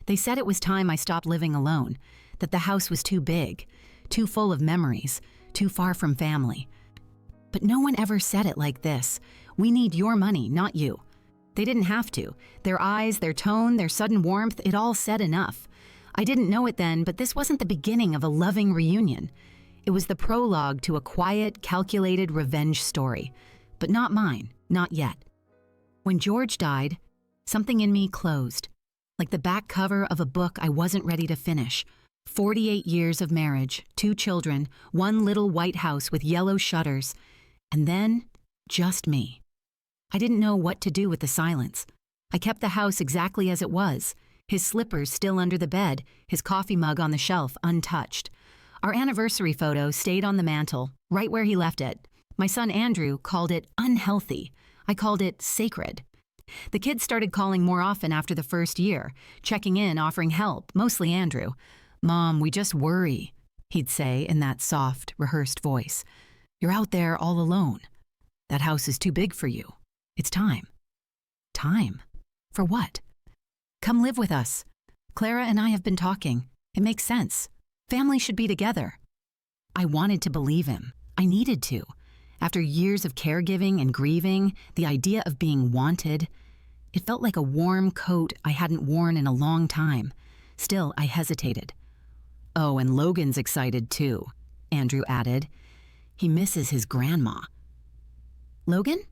They said it was time I stopped living alone, that the house was too big, too full of memories, too far from family. But no one ever said it like this. We need your money, not you. They didn't have to. Their eyes, their tone, their sudden warmth, it all said enough. I didn't know it then, but this wasn't the beginning of a loving reunion. It was the prologue to a quiet, calculated revenge story. But not mine, not yet. When George died, something in me closed, like the back cover of a book I wasn't ready to finish. 48 years of marriage, 2 children, 1 little white house with yellow shutters, and then just me. I didn't know what to do with the silence. I kept the house exactly as it was, his slippers still under the bed, his coffee mug on the shelf untouched. Our anniversary photo stayed on the mantle, right where he left it. My son Andrew called it unhealthy. I called it sacred. The kids started calling more often after the first year, checking in, offering help, mostly Andrew. "Mom, we just worry," he'd say in that soft, rehearsed voice. "You're out there all alone. That house is too big for you. It's time." Time? For what? "Come live with us. Clara and I have been talking. It makes sense. Family should be together." I wanted to believe him. I needed to. After years of caregiving and grieving, the idea of being wanted, it felt like a warm coat I hadn't worn in a long time. Still, I hesitated. "Oh, and Logan's excited too," Andrew added. "He misses his grandma." Logan?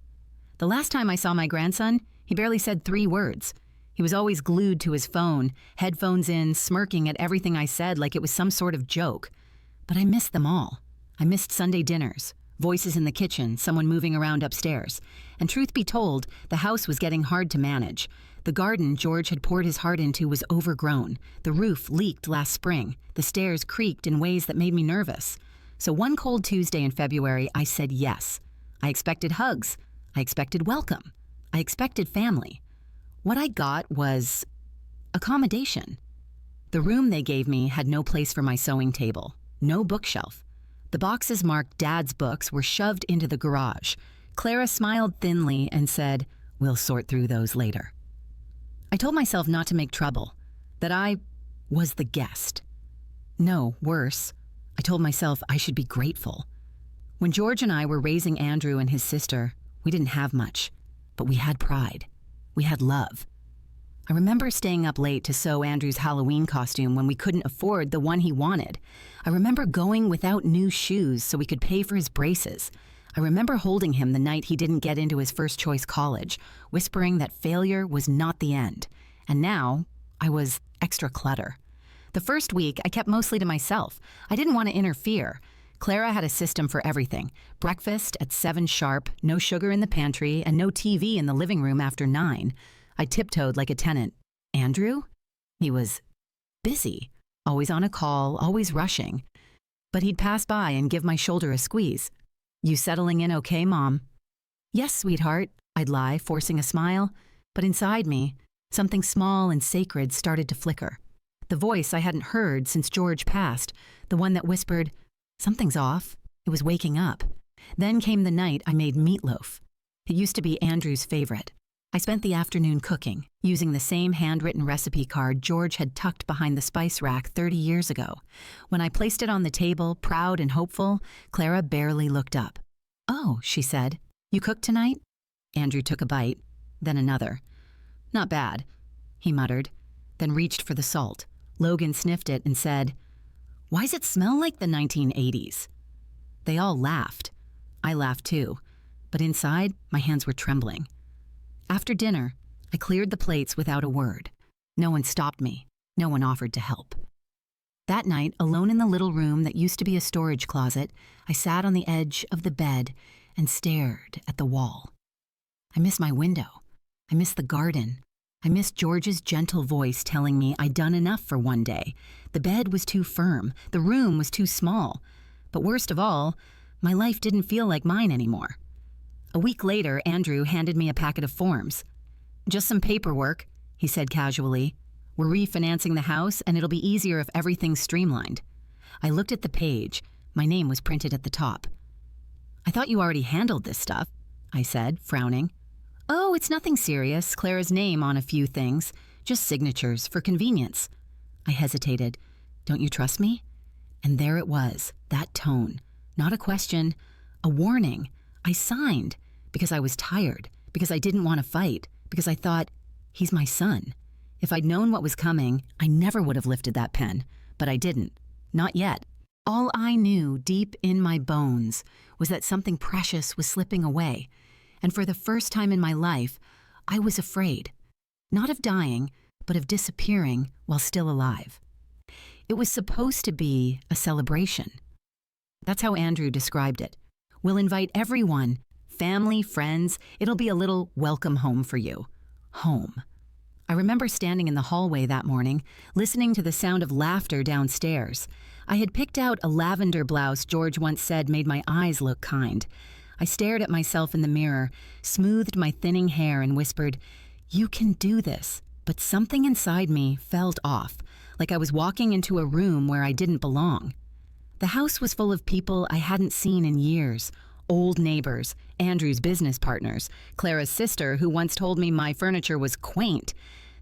The last time I saw my grandson, he barely said 3 words. He was always glued to his phone, headphones in, smirking at everything I said like it was some sort of joke. But I missed them all. I missed Sunday dinners, voices in the kitchen, someone moving around upstairs. And truth be told, the house was getting hard to manage. The garden George had poured his heart into was overgrown. The roof leaked last spring. The stairs creaked in ways that made me nervous. So one cold Tuesday in February, I said yes. I expected hugs. I expected welcome. I expected family. What I got was accommodation. The room they gave me had no place for my sewing table, no bookshelf. The boxes marked Dad's books were shoved into the garage. Clara smiled thinly and said, "We'll sort through those later." I told myself not to make trouble, that I was the guest. No, worse, I told myself I should be grateful. When George and I were raising Andrew and his sister, we didn't have much, but we had pride. We had love. I remember staying up late to sew Andrew's Halloween costume when we couldn't afford the one he wanted. I remember going without new shoes so we could pay for his braces. I remember holding him the night he didn't get into his first choice college, whispering that failure was not the end. And now, I was extra clutter. The first week, I kept mostly to myself. I didn't want to interfere. Clara had a system for everything. Breakfast at 7 sharp, no sugar in the pantry, and no TV in the living room after 9. I tiptoed like a tenant. Andrew? He was busy, always on a call, always rushing. But he'd pass by and give my shoulder a squeeze. "You settling in okay, Mom?" "Yes, sweetheart," I'd lie, forcing a smile. But inside me, something small and sacred started to flicker. The voice I hadn't heard since George passed, the one that whispered, "Something's off." It was waking up. Then came the night I made meatloaf. It used to be Andrew's favorite. I spent the afternoon cooking, using the same handwritten recipe card George had tucked behind the spice rack 30 years ago. When I placed it on the table, proud and hopeful, Clara barely looked up. "Oh," she said, "you cooked tonight?" Andrew took a bite, then another. "Not bad," he muttered, then reached for the salt. Logan sniffed it and said, "Why's it smell like the 1980s? They all laughed. I laughed too, but inside, my hands were trembling. After dinner, I cleared the plates without a word. No one stopped me. No one offered to help. That night, alone in the little room that used to be a storage closet, I sat on the edge of the bed and stared at the wall. I missed my window. I missed the garden. I missed George's gentle voice telling me I'd done enough for one day. The bed was too firm. The room was too small. But worst of all, my life didn't feel like mine anymore. A week later, Andrew handed me a packet of forms. "Just some paperwork," he said casually. "We're refinancing the house, and it'll be easier if everything's streamlined." I looked at the page. My name was printed at the top. "I thought you already handled this stuff," I said, frowning. "Oh, it's nothing serious. Clara's name on a few things. Just signatures for convenience. I hesitated. Don't you trust me? And there it was, that tone. Not a question, a warning. I signed because I was tired, because I didn't want to fight, because I thought, he's my son. If I'd known what was coming, I never would have lifted that pen, but I didn't. Not yet. All I knew deep in my bones was that something precious was slipping away, and for the first time in my life, I was afraid. Not of dying, but of disappearing while still alive. It was supposed to be a celebration. That's how Andrew described it. We'll invite everyone, family, friends. It'll be a little welcome home for you. Home. I remember standing in the hallway that morning, listening to the sound of laughter downstairs. I had picked out a lavender blouse George once said made my eyes look kind. I stared at myself in the mirror, smoothed my thinning hair, and whispered, "You can do this." But something inside me felt off, like I was walking into a room where I didn't belong. The house was full of people I hadn't seen in years. Old neighbors, Andrew's business partners, Clara's sister who once told me my furniture was quaint.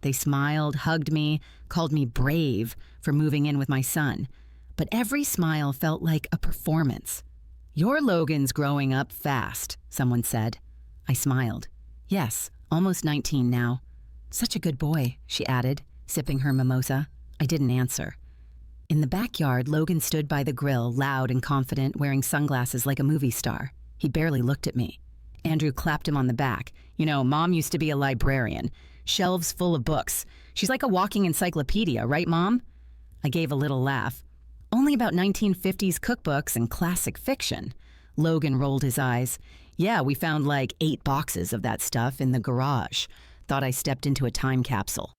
They smiled, hugged me, called me brave for moving in with my son. But every smile felt like a performance. "Your Logan's growing up fast," someone said. I smiled. "Yes, almost 19 now." "Such a good boy," she added, sipping her mimosa. I didn't answer. In the backyard, Logan stood by the grill, loud and confident, wearing sunglasses like a movie star. He barely looked at me. Andrew clapped him on the back. "You know, Mom used to be a librarian. Shelves full of books. She's like a walking encyclopedia, right, Mom?" I gave a little laugh. "Only about 1950s cookbooks and classic fiction." Logan rolled his eyes. "Yeah, we found like 8 boxes of that stuff in the garage. Thought I stepped into a time capsule."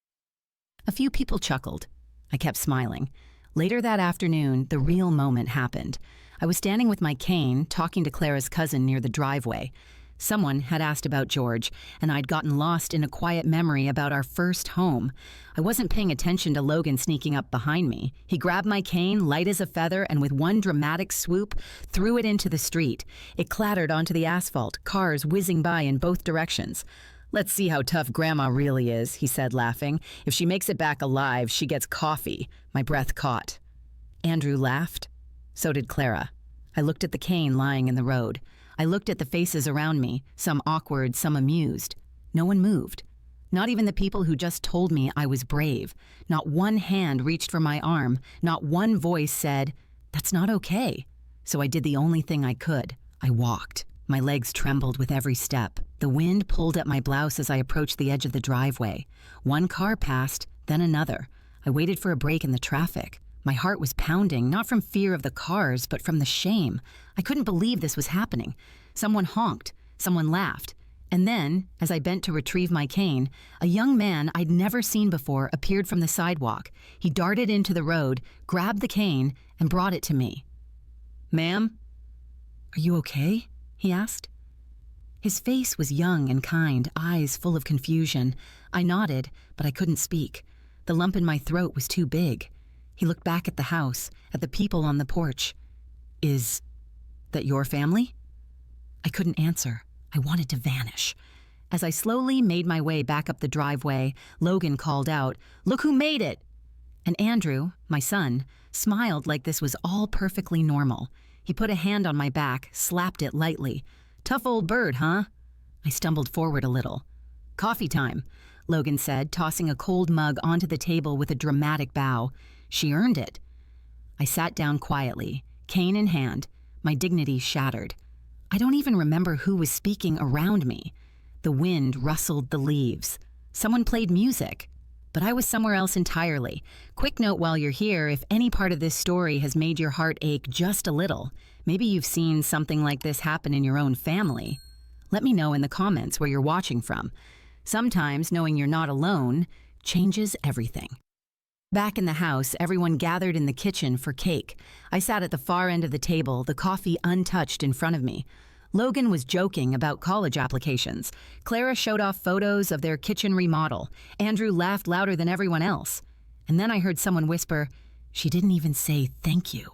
A few people chuckled. I kept smiling. Later that afternoon, the real moment happened. I was standing with my cane, talking to Clara's cousin near the driveway. Someone had asked about George, and I'd gotten lost in a quiet memory about our first home. I wasn't paying attention to Logan sneaking up behind me. He grabbed my cane, light as a feather, and with one dramatic swoop, threw it into the street. It clattered onto the asphalt, cars whizzing by in both directions. "Let's see how tough Grandma really is," he said, laughing. "If she makes it back alive, she gets coffee." My breath caught. Andrew laughed. So did Clara. I looked at the cane lying in the road. I looked at the faces around me, some awkward, some amused. No one moved. Not even the people who just told me I was brave. Not one hand reached for my arm. Not one voice said, "That's not okay." So I did the only thing I could. I walked. My legs trembled with every step. The wind pulled at my blouse as I approached the edge of the driveway. One car passed, then another. I waited for a break in the traffic. My heart was pounding, not from fear of the cars, but from the shame. I couldn't believe this was happening. Someone honked. Someone laughed. And then, as I bent to retrieve my cane, a young man I'd never seen before appeared from the sidewalk. He darted into the road, grabbed the cane, and brought it to me. "Ma'am, are you okay?" he asked. His face was young and kind, eyes full of confusion. I nodded, but I couldn't speak. The lump in my throat was too big. He looked back at the house, at the people on the porch. "Is that your family?" I couldn't answer. I wanted to vanish. As I slowly made my way back up the driveway, Logan called out, "Look who made it!" And Andrew, my son, smiled like this was all perfectly normal. He put a hand on my back, slapped it lightly. "Tough old bird, huh?" I stumbled forward a little. "Coffee time," Logan said, tossing a cold mug onto the table with a dramatic bow. "She earned it." I sat down quietly, cane in hand, my dignity shattered. I don't even remember who was speaking around me. The wind rustled the leaves. Someone played music. But I was somewhere else entirely. Quick note while you're here, if any part of this story has made your heart ache just a little, maybe you've seen something like this happen in your own family, let me know in the comments where you're watching from. Sometimes knowing you're not alone changes everything. Back in the house, everyone gathered in the kitchen for cake. I sat at the far end of the table, the coffee untouched in front of me. Logan was joking about college applications. Clara showed off photos of their kitchen remodel. Andrew laughed louder than everyone else. And then I heard someone whisper, "She didn't even say thank you."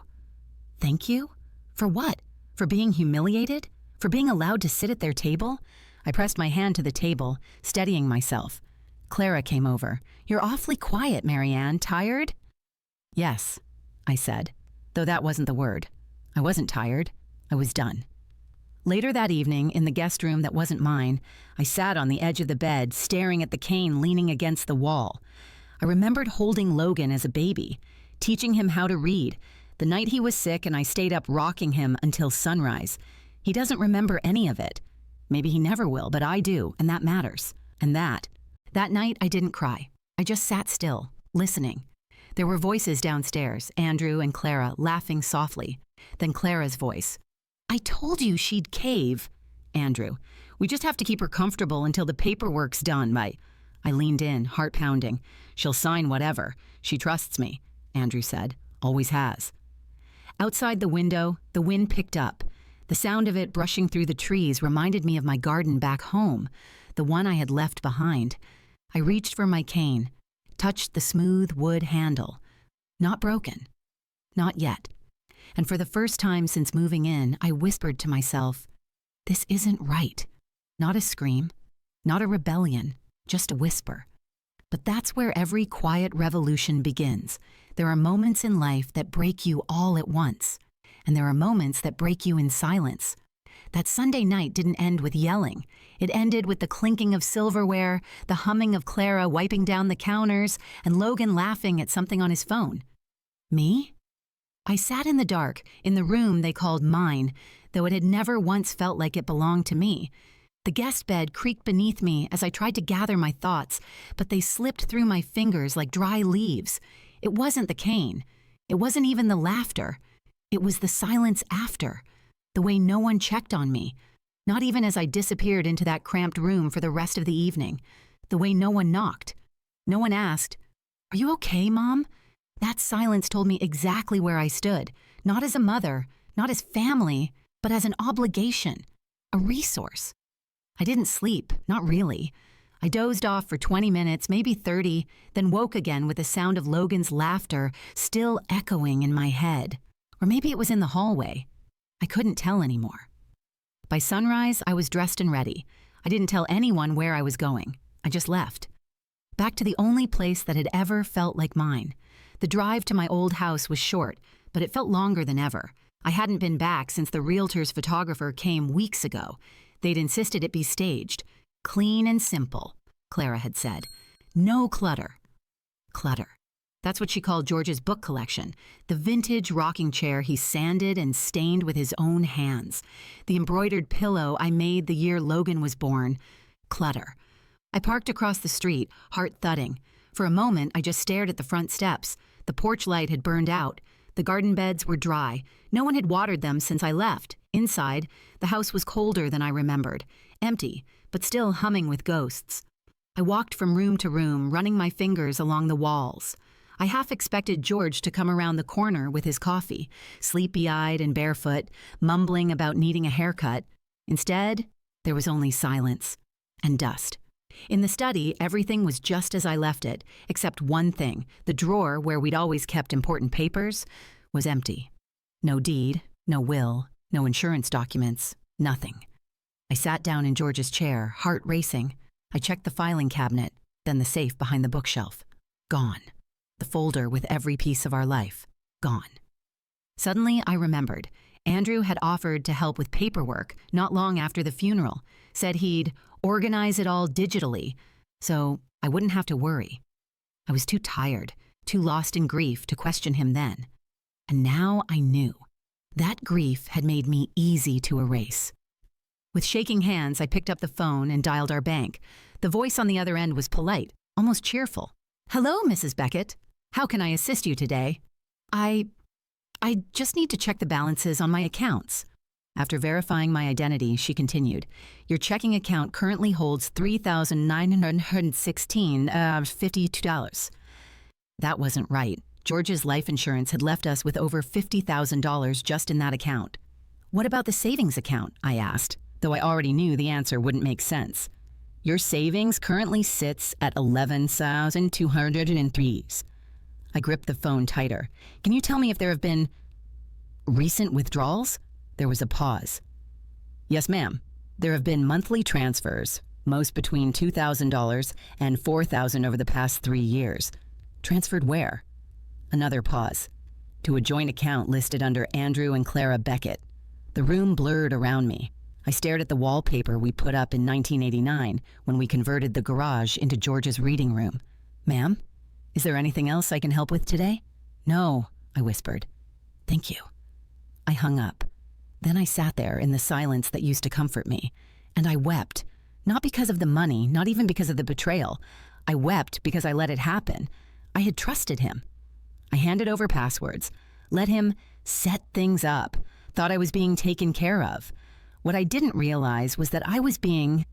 Thank you? For what? For being humiliated? For being allowed to sit at their table? I pressed my hand to the table, steadying myself. Clara came over. "You're awfully quiet, Marianne. Tired?" "Yes," I said, though that wasn't the word. I wasn't tired. I was done. Later that evening, in the guest room that wasn't mine, I sat on the edge of the bed, staring at the cane leaning against the wall. I remembered holding Logan as a baby, teaching him how to read, the night he was sick and I stayed up rocking him until sunrise. He doesn't remember any of it. Maybe he never will, but I do, and that matters. And that night I didn't cry. I just sat still, listening. There were voices downstairs, Andrew and Clara laughing softly. Then Clara's voice. "I told you she'd cave." Andrew. "We just have to keep her comfortable until the paperwork's done." I leaned in, heart pounding. "She'll sign whatever. She trusts me," Andrew said. "Always has." Outside the window, the wind picked up. The sound of it brushing through the trees reminded me of my garden back home, the one I had left behind. I reached for my cane, touched the smooth wood handle. Not broken. Not yet. And for the first time since moving in, I whispered to myself, "This isn't right." Not a scream, not a rebellion, just a whisper. But that's where every quiet revolution begins. There are moments in life that break you all at once, and there are moments that break you in silence. That Sunday night didn't end with yelling. It ended with the clinking of silverware, the humming of Clara wiping down the counters, and Logan laughing at something on his phone. Me? I sat in the dark, in the room they called mine, though it had never once felt like it belonged to me. The guest bed creaked beneath me as I tried to gather my thoughts, but they slipped through my fingers like dry leaves. It wasn't the cane. It wasn't even the laughter. It was the silence after, the way no one checked on me, not even as I disappeared into that cramped room for the rest of the evening, the way no one knocked. No one asked, "Are you okay, Mom?" That silence told me exactly where I stood, not as a mother, not as family, but as an obligation, a resource. I didn't sleep, not really. I dozed off for 20 minutes, maybe 30, then woke again with the sound of Logan's laughter still echoing in my head. Or maybe it was in the hallway. I couldn't tell anymore. By sunrise, I was dressed and ready. I didn't tell anyone where I was going. I just left. Back to the only place that had ever felt like mine. The drive to my old house was short, but it felt longer than ever. I hadn't been back since the realtor's photographer came weeks ago. They'd insisted it be staged. Clean and simple, Clara had said. No clutter. Clutter. That's what she called George's book collection. The vintage rocking chair he sanded and stained with his own hands. The embroidered pillow I made the year Logan was born. Clutter. I parked across the street, heart thudding. For a moment, I just stared at the front steps. The porch light had burned out. The garden beds were dry. No one had watered them since I left. Inside, the house was colder than I remembered. Empty, but still humming with ghosts. I walked from room to room, running my fingers along the walls. I half expected George to come around the corner with his coffee, sleepy-eyed and barefoot, mumbling about needing a haircut. Instead, there was only silence and dust. In the study, everything was just as I left it, except one thing. The drawer, where we'd always kept important papers, was empty. No deed, no will, no insurance documents, nothing. I sat down in George's chair, heart racing. I checked the filing cabinet, then the safe behind the bookshelf. Gone. The folder with every piece of our life. Gone. Suddenly, I remembered. Andrew had offered to help with paperwork not long after the funeral, said he'd organize it all digitally, so I wouldn't have to worry. I was too tired, too lost in grief to question him then. And now I knew. That grief had made me easy to erase. With shaking hands, I picked up the phone and dialed our bank. The voice on the other end was polite, almost cheerful. "Hello, Mrs. Beckett. How can I assist you today?" I just need to check the balances on my accounts." After verifying my identity, she continued, "Your checking account currently holds $3,916.52. That wasn't right. George's life insurance had left us with over $50,000 just in that account. "What about the savings account?" I asked, though I already knew the answer wouldn't make sense. "Your savings currently sits at $11,203. I gripped the phone tighter. "Can you tell me if there have been recent withdrawals?" There was a pause. "Yes, ma'am. There have been monthly transfers. most between $2,000 and $4,000 over the past 3 years. Transferred where? Another pause. To a joint account listed under Andrew and Clara Beckett. The room blurred around me. I stared at the wallpaper we put up in 1989 when we converted the garage into George's reading room. Ma'am, is there anything else I can help with today? No, I whispered. Thank you. I hung up. Then I sat there in the silence that used to comfort me, and I wept. Not because of the money, not even because of the betrayal. I wept because I let it happen. I had trusted him. I handed over passwords, let him set things up, thought I was being taken care of. What I didn't realize was that I was being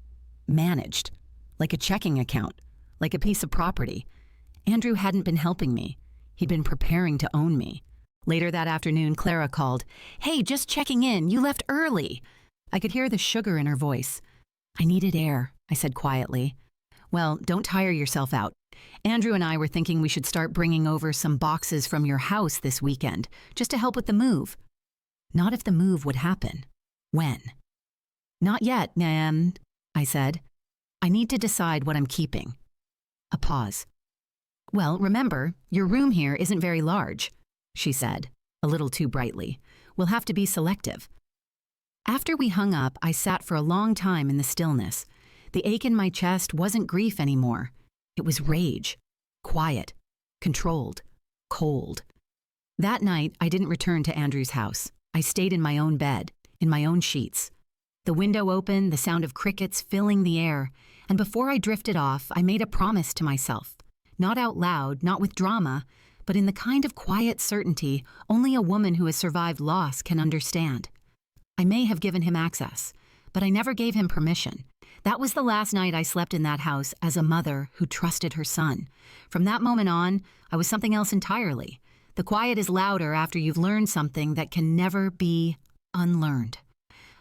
managed, like a checking account, like a piece of property. Andrew hadn't been helping me. He'd been preparing to own me. Later that afternoon, Clara called. Hey, just checking in. You left early. I could hear the sugar in her voice. I needed air, I said quietly. Well, don't tire yourself out. Andrew and I were thinking we should start bringing over some boxes from your house this weekend, just to help with the move. Not if the move would happen. When? Not yet, I said. I need to decide what I'm keeping. A pause. Well, remember, your room here isn't very large, she said, a little too brightly. We'll have to be selective. After we hung up, I sat for a long time in the stillness. The ache in my chest wasn't grief anymore. It was rage. Quiet. Controlled. Cold. That night, I didn't return to Andrew's house. I stayed in my own bed, in my own sheets. The window open, the sound of crickets filling the air, and before I drifted off, I made a promise to myself. Not out loud, not with drama, but in the kind of quiet certainty only a woman who has survived loss can understand. I may have given him access, but I never gave him permission. That was the last night I slept in that house as a mother who trusted her son. From that moment on, I was something else entirely. The quiet is louder after you've learned something that can never be unlearned.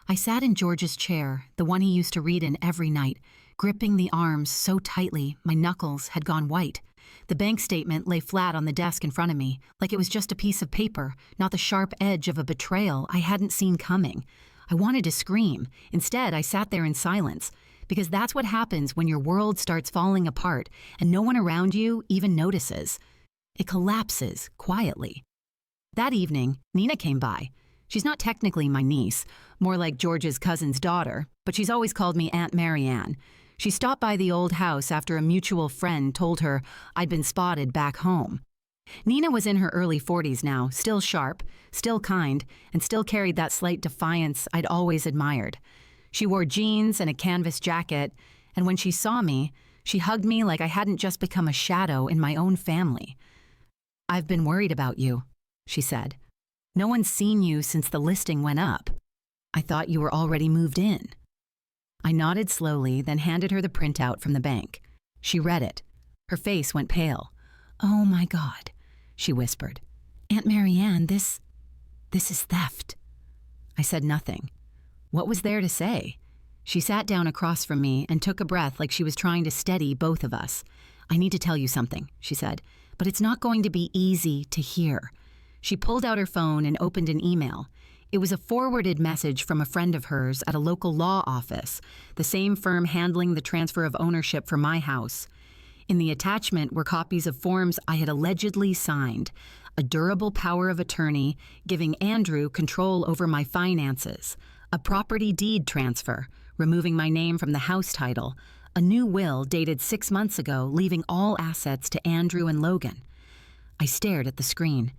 I sat in George's chair, the one he used to read in every night, gripping the arms so tightly my knuckles had gone white. The bank statement lay flat on the desk in front of me, like it was just a piece of paper, not the sharp edge of a betrayal I hadn't seen coming. I wanted to scream. Instead, I sat there in silence, because that's what happens when your world starts falling apart and no one around you even notices. It collapses quietly. That evening, Nina came by. She's not technically my niece, more like George's cousin's daughter, but she's always called me Aunt Marianne. She stopped by the old house after a mutual friend told her I'd been spotted back home. Nina was in her early 40s now, still sharp, still kind, and still carried that slight defiance I'd always admired. She wore jeans and a canvas jacket, and when she saw me, she hugged me like I hadn't just become a shadow in my own family. I've been worried about you, she said. No one's seen you since the listing went up. I thought you were already moved in. I nodded slowly, then handed her the printout from the bank. She read it. Her face went pale. Oh my God, she whispered. Aunt Marianne, this is theft. I said nothing. What was there to say? She sat down across from me and took a breath like she was trying to steady both of us. I need to tell you something, she said, but it's not going to be easy to hear. She pulled out her phone and opened an email. It was a forwarded message from a friend of hers at a local law office, the same firm handling the transfer of ownership for my house. In the attachment were copies of forms I had allegedly signed, a durable power of attorney giving Andrew control over my finances, a property deed transfer, removing my name from the house title, a new will dated 6 months ago, leaving all assets to Andrew and Logan. I stared at the screen.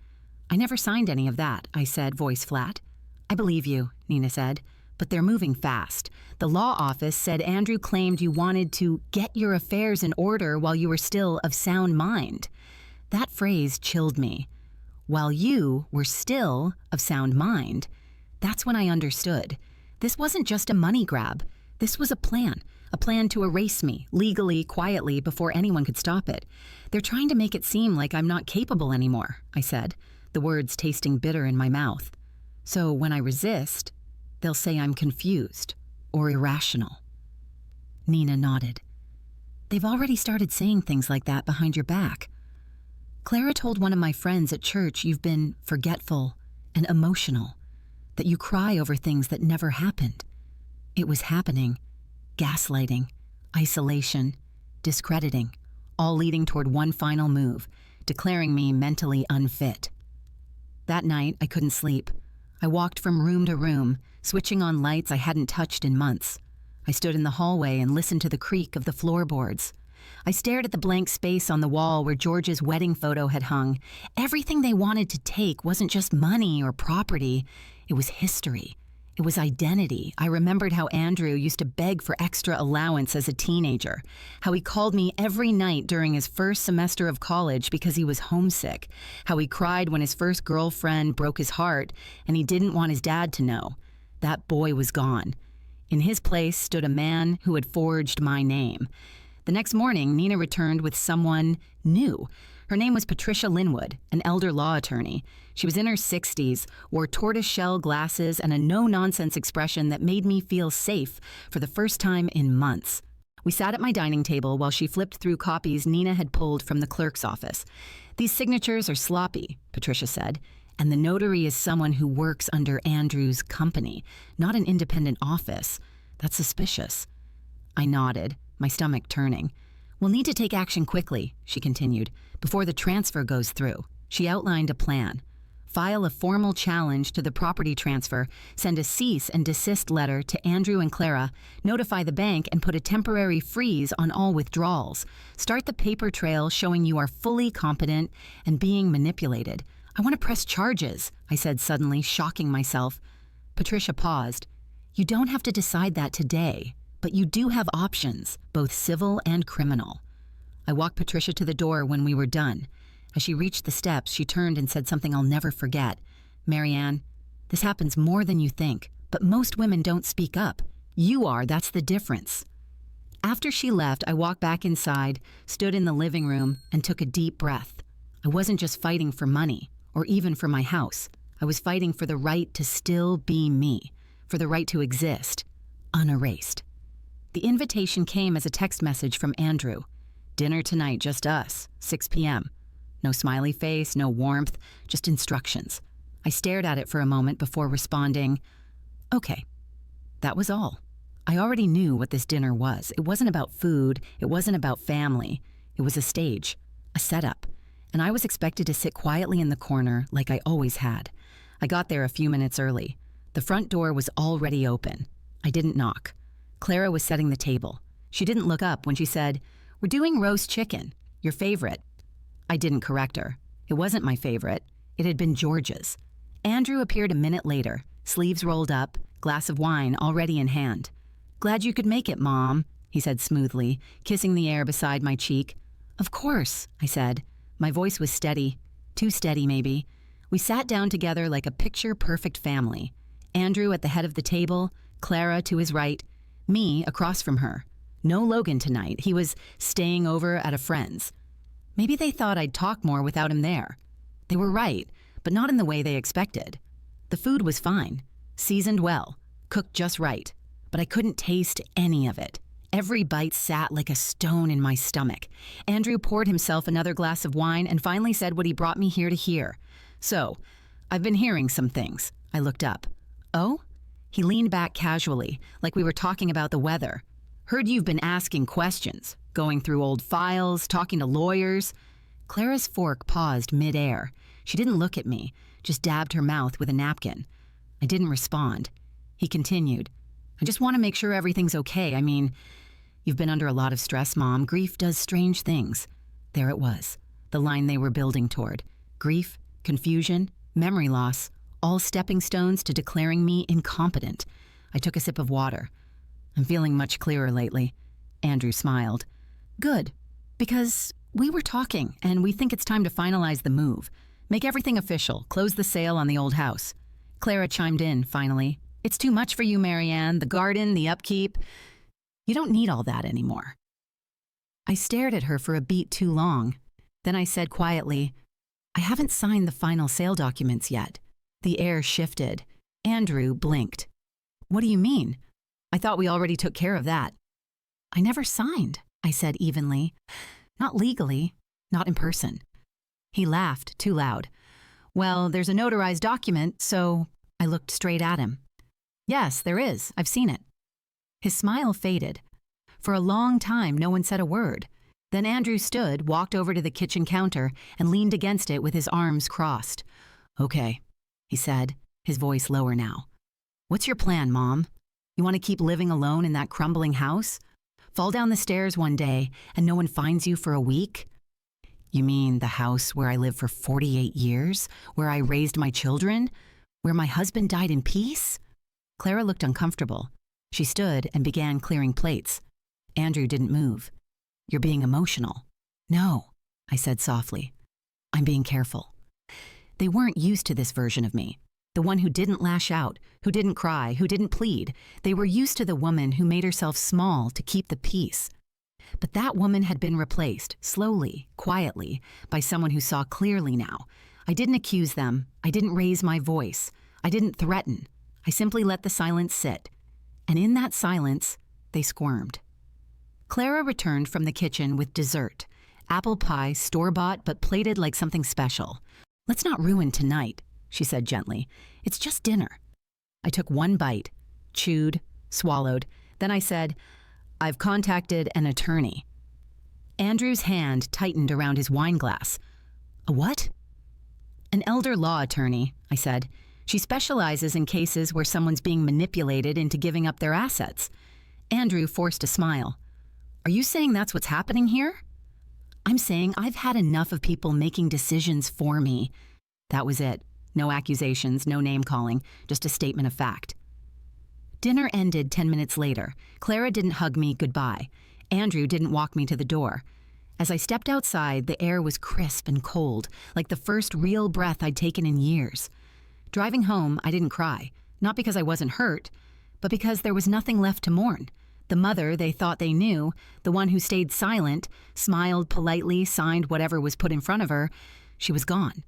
I never signed any of that, I said, voice flat. I believe you, Nina said, but they're moving fast. The law office said Andrew claimed you wanted to get your affairs in order while you were still of sound mind. That phrase chilled me. While you were still of sound mind, that's when I understood. This wasn't just a money grab. This was a plan to erase me, legally, quietly, before anyone could stop it. They're trying to make it seem like I'm not capable anymore, I said, the words tasting bitter in my mouth. So when I resist, they'll say I'm confused or irrational. Nina nodded. They've already started saying things like that behind your back. Clara told one of my friends at church you've been forgetful and emotional, that you cry over things that never happened. It was happening. Gaslighting. isolation, discrediting, all leading toward one final move, declaring me mentally unfit. That night, I couldn't sleep. I walked from room to room, switching on lights I hadn't touched in months. I stood in the hallway and listened to the creak of the floorboards. I stared at the blank space on the wall where George's wedding photo had hung. Everything they wanted to take wasn't just money or property. It was history. It was identity. I remembered how Andrew used to beg for extra allowance as a teenager, how he called me every night during his first semester of college because he was homesick, how he cried when his first girlfriend broke his heart and he didn't want his dad to know. That boy was gone. In his place stood a man who had forged my name. The next morning, Nina returned with someone new. Her name was Patricia Linwood, an elder law attorney. She was in her 60s, wore tortoiseshell glasses and a no-nonsense expression that made me feel safe for the first time in months. We sat at my dining table while she flipped through copies Nina had pulled from the clerk's office. "These signatures are sloppy," Patricia said, "and the notary is someone who works under Andrew's company, not an independent office. That's suspicious." I nodded, my stomach turning. "We'll need to take action quickly," she continued, "before the transfer goes through." She outlined a plan. File a formal challenge to the property transfer, send a cease and desist letter to Andrew and Clara, notify the bank and put a temporary freeze on all withdrawals. Start the paper trail showing you are fully competent and being manipulated. "I want to press charges," I said suddenly, shocking myself. Patricia paused. "You don't have to decide that today, but you do have options, both civil and criminal." I walked Patricia to the door when we were done. As she reached the steps, she turned and said something I'll never forget. "Marianne, this happens more than you think, but most women don't speak up. You are, that's the difference." After she left, I walked back inside, stood in the living room, and took a deep breath. I wasn't just fighting for money, or even for my house. I was fighting for the right to still be me, for the right to exist, unerased. The invitation came as a text message from Andrew. "Dinner tonight, just us, 6 p.m. No smiley face, no warmth, just instructions. I stared at it for a moment before responding, "Okay." That was all. I already knew what this dinner was. It wasn't about food. It wasn't about family. It was a stage, a setup. And I was expected to sit quietly in the corner like I always had. I got there a few minutes early. The front door was already open. I didn't knock. Clara was setting the table. She didn't look up when she said, "We're doing roast chicken, your favorite." I didn't correct her. It wasn't my favorite. It had been George's. Andrew appeared a minute later, sleeves rolled up, glass of wine already in hand. "Glad you could make it, Mom," he said smoothly, kissing the air beside my cheek. "Of course," I said. My voice was steady. Too steady, maybe. We sat down together like a picture-perfect family. Andrew at the head of the table, Clara to his right, me across from her. No Logan tonight. He was staying over at a friend's. Maybe they thought I'd talk more without him there. They were right, but not in the way they expected. The food was fine, seasoned well, cooked just right, but I couldn't taste any of it. Every bite sat like a stone in my stomach. Andrew poured himself another glass of wine and finally said what he brought me here to hear. "So, I've been hearing some things." I looked up. "Oh?" He leaned back casually, like we were talking about the weather. "Heard you've been asking questions, going through old files, talking to lawyers." Clara's fork paused mid-air. She didn't look at me, just dabbed her mouth with a napkin. I didn't respond. He continued, "I just want to make sure everything's okay. I mean, you've been under a lot of stress, Mom. Grief does strange things." There it was, the line they were building toward. Grief, confusion, memory loss, all stepping stones to declaring me incompetent. I took a sip of water. "I'm feeling much clearer lately." Andrew smiled. "Good, because we were talking, and we think it's time to finalize the move. Make everything official, close the sale on the old house." Clara chimed in, finally. "It's too much for you, Marianne, the garden, the upkeep. You don't need all that anymore." I stared at her for a beat too long. Then I said quietly, "I haven't signed the final sale documents yet." The air shifted. Andrew blinked. "What do you mean? I thought we already took care of that." "I never signed," I said evenly. "Not legally, not in person." He laughed too loud. "Well, there's a notarized document, so..." I looked straight at him. "Yes, there is. I've seen it." His smile faded. For a long time, no one said a word. Then Andrew stood, walked over to the kitchen counter, and leaned against it with his arms crossed. "Okay," he said, his voice lower now. "What's your plan, Mom? You want to keep living alone in that crumbling house? Fall down the stairs one day and no one finds you for a week? You mean the house where I lived for 48 years, where I raised my children, where my husband died in peace?" Clara looked uncomfortable. She stood and began clearing plates. Andrew didn't move. "You're being emotional." "No," I said softly. "I'm being careful." They weren't used to this version of me, the one who didn't lash out, who didn't cry, who didn't plead. They were used to the woman who made herself small to keep the peace. But that woman had been replaced, slowly, quietly, by someone who saw clearly now. I didn't accuse them. I didn't raise my voice. I didn't threaten. I simply let the silence sit. And in that silence, they squirmed. Clara returned from the kitchen with dessert. Apple pie, store-bought, but plated like something special. "Let's not ruin tonight," she said gently. "It's just dinner." I took one bite, chewed, swallowed. Then I said, "I've contacted an attorney." Andrew's hand tightened around his wine glass. "A what?" "An elder law attorney," I said. "She specializes in cases where someone's being manipulated into giving up their assets." Andrew forced a smile. "Are you saying that's what's happening here?" "I'm saying I've had enough of people making decisions for me." That was it. No accusations, no name-calling, just a statement of fact. Dinner ended 10 minutes later. Clara didn't hug me goodbye. Andrew didn't walk me to the door. As I stepped outside, the air was crisp and cold, like the first real breath I'd taken in years. Driving home, I didn't cry, not because I wasn't hurt, but because there was nothing left to mourn. The mother they thought they knew, the one who stayed silent, smiled politely, signed whatever was put in front of her, she was gone.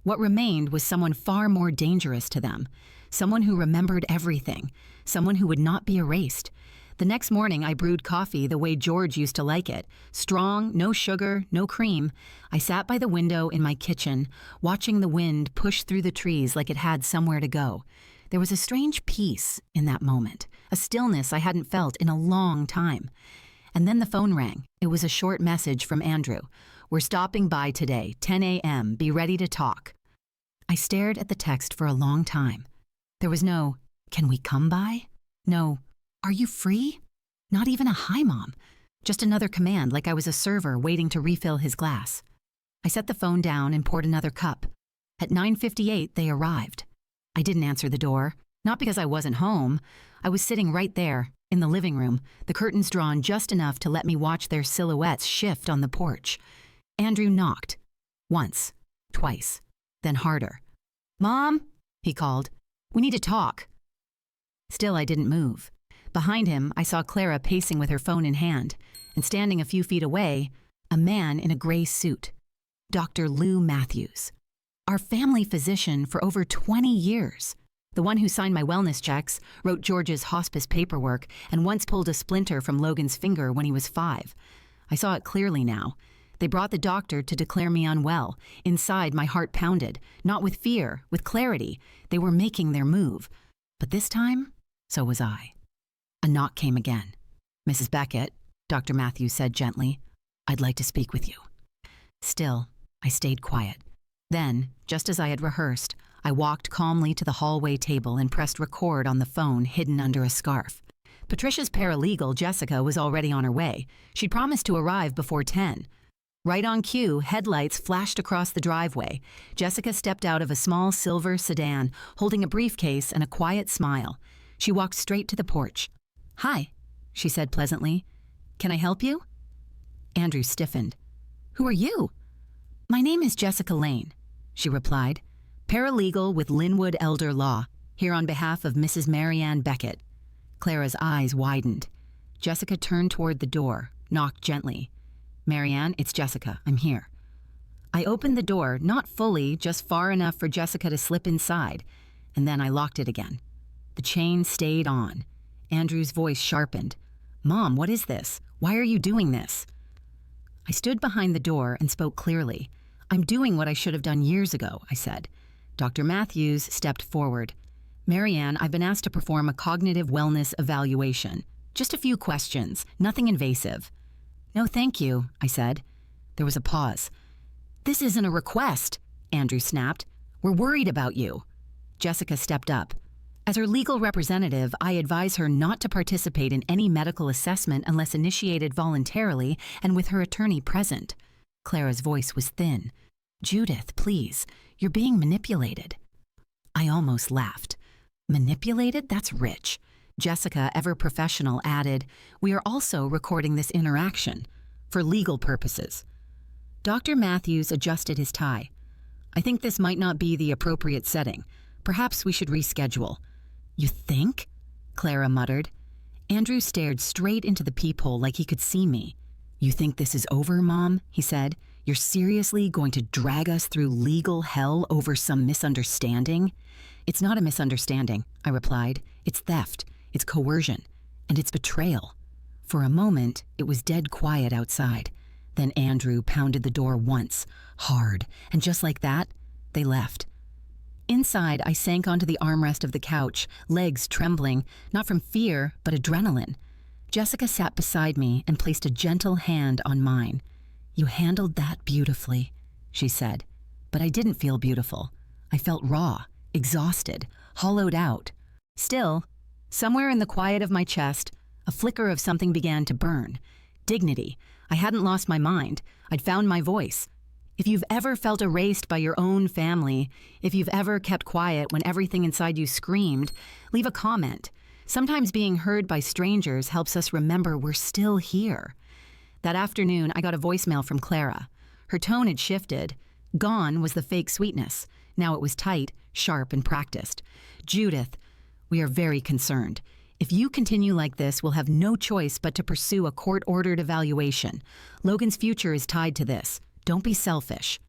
What remained was someone far more dangerous to them, someone who remembered everything, someone who would not be erased. The next morning, I brewed coffee the way George used to like it, strong, no sugar, no cream. I sat by the window in my kitchen, watching the wind push through the trees like it had somewhere to go. There was a strange peace in that moment, a stillness I hadn't felt in a long time. And then the phone rang. It was a short message from Andrew. "We're stopping by today, 10 a.m. Be ready to talk." I stared at the text for a long time. There was no, "Can we come by?" No, "Are you free?" Not even a "Hi, Mom." Just another command like I was a server waiting to refill his glass. I set the phone down and poured another cup. At 9:58, they arrived. I didn't answer the door, not because I wasn't home. I was sitting right there, in the living room, the curtains drawn just enough to let me watch their silhouettes shift on the porch. Andrew knocked. Once, twice, then harder. "Mom," he called. "We need to talk." Still, I didn't move. Behind him, I saw Clara pacing with her phone in hand, and standing a few feet away, a man in a gray suit. Dr. Lou Matthews. Our family physician for over 20 years. The one who signed my wellness checks, wrote George's hospice paperwork, and once pulled a splinter from Logan's finger when he was 5. I saw it clearly now. They brought the doctor to declare me unwell. Inside, my heart pounded, not with fear, with clarity. They were making their move. But this time, so was I. A knock came again. "Mrs. Beckett," Dr. Matthews said gently, "I'd like to speak with you." Still, I stayed quiet. Then, just as I had rehearsed, I walked calmly to the hallway table and pressed record on the phone hidden under a scarf. Patricia's paralegal, Jessica, was already on her way. She'd promised to arrive before 10. Right on cue, headlights flashed across the driveway. Jessica stepped out of a small silver sedan, holding a briefcase and a quiet smile. She walked straight to the porch. "Hi," she said pleasantly. "Can I help you?" Andrew stiffened. "Who are you?" "My name is Jessica Lane," she replied. "Paralegal with Linwood Elder Law, here on behalf of Mrs. Marianne Beckett." Clara's eyes widened. Jessica turned toward the door, knocked gently. "Marianne, it's Jessica. I'm here." I opened the door, not fully, just far enough for Jessica to slip inside, and then I locked it again. The chain stayed on. Andrew's voice sharpened. "Mom, what is this? Why are you doing this?" I stood behind the door and spoke clearly. "I'm doing what I should have done years ago," I said. Dr. Matthews stepped forward. "Marianne, I've been asked to perform a cognitive wellness evaluation." Just a few questions, nothing invasive. No, thank you, I said. There was a pause. This isn't a request, Andrew snapped. We're worried about you. Jessica stepped up. As her legal representative, I advise her not to participate in any medical assessment unless initiated voluntarily and with her attorney present. Clara's voice was thin. Judith, please, you're being manipulated. I almost laughed. Manipulated? That's rich. Jessica, ever professional, added, we are also recording this interaction for legal purposes. Dr. Matthews adjusted his tie. I think this might not be the appropriate setting. Perhaps we should reschedule. You think? Clara muttered. Andrew stared straight into the peephole like he could see me. You think this is over, Mom? He said. You're seriously going to drag us through legal hell over some misunderstanding? It's not a misunderstanding, I replied. It's theft, it's coercion, and it's betrayal. For a moment, it was dead quiet outside. Then Andrew pounded the door once, hard, and just like that, they left. Inside, I sank onto the armrest of the couch, legs trembling, not from fear, but adrenaline. Jessica sat beside me and placed a gentle hand on mine. You handled that beautifully, she said. But I didn't feel beautiful. I felt raw, exhausted, hollowed out. Still, somewhere in the quiet of my chest, a flicker of something began to burn. Dignity. I hadn't lost my mind. I'd found my voice. If you've ever felt erased by your own family, if you've ever kept quiet when everything inside you screamed, leave a comment. Sometimes being heard by strangers helps us remember we're still here. That afternoon, I got a voicemail from Clara. Her tone had shifted. Gone was the fake sweetness. Now it was tight, sharp, and practiced. Judith, we are very concerned. If you continue like this, we'll have no choice but to pursue a court-ordered evaluation. Logan's future is tied to this. Don't be selfish.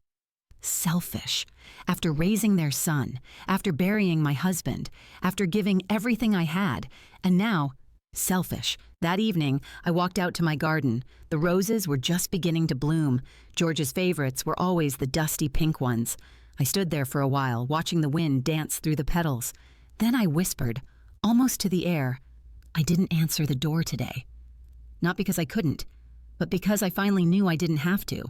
Selfish. After raising their son, after burying my husband, after giving everything I had, and now, selfish. That evening, I walked out to my garden. The roses were just beginning to bloom. George's favorites were always the dusty pink ones. I stood there for a while, watching the wind dance through the petals. Then I whispered, almost to the air, I didn't answer the door today. Not because I couldn't, but because I finally knew I didn't have to.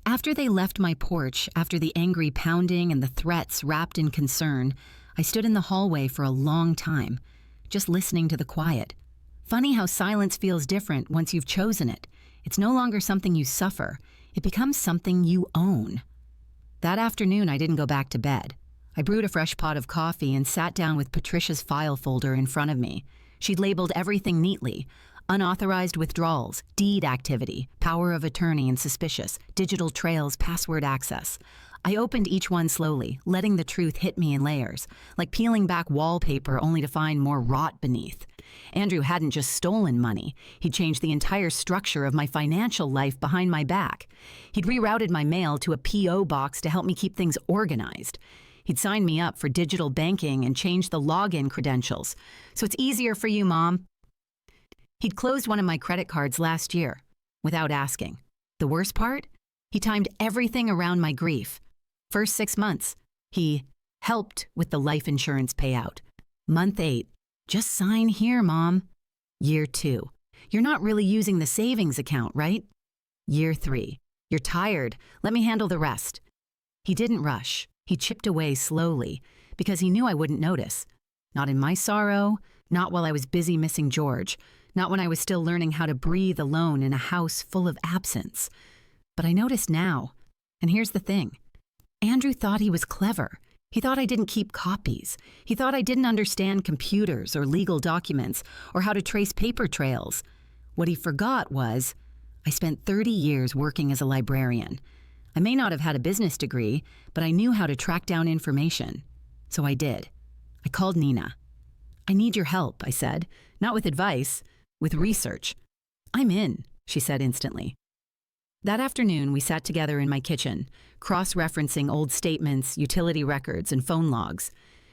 After they left my porch, after the angry pounding and the threats wrapped in concern, I stood in the hallway for a long time, just listening to the quiet. Funny how silence feels different once you've chosen it. It's no longer something you suffer. It becomes something you own. That afternoon, I didn't go back to bed. I brewed a fresh pot of coffee and sat down with Patricia's file folder in front of me. She'd labeled everything neatly. Unauthorized withdrawals, deed activity, power of attorney and suspicious, digital trails, password access. I opened each one slowly, letting the truth hit me in layers, like peeling back wallpaper only to find more rot beneath. Andrew hadn't just stolen money. He'd changed the entire structure of my financial life behind my back. He'd rerouted my mail to a P.O. box to help me keep things organized. He'd signed me up for digital banking and changed the login credentials. So it's easier for you, Mom. He'd closed one of my credit cards last year, without asking. The worst part? He timed everything around my grief. First 6 months, he helped with the life insurance payout. Month 8, just sign here, Mom. Year 2, you're not really using the savings account, right? Year 3, you're tired, let me handle the rest. He didn't rush. He chipped away slowly, because he knew I wouldn't notice. Not in my sorrow, not while I was busy missing George, not when I was still learning how to breathe alone in a house full of absence. But I noticed now, and here's the thing. Andrew thought he was clever. He thought I didn't keep copies. He thought I didn't understand computers or legal documents or how to trace paper trails. What he forgot was, I spent 30 years working as a librarian. I may not have had a business degree, but I knew how to track down information. So I did. I called Nina. I need your help, I said. Not with advice, with research. I'm in, she said instantly. That afternoon, we sat together in my kitchen, cross-referencing old statements, utility records, and phone logs.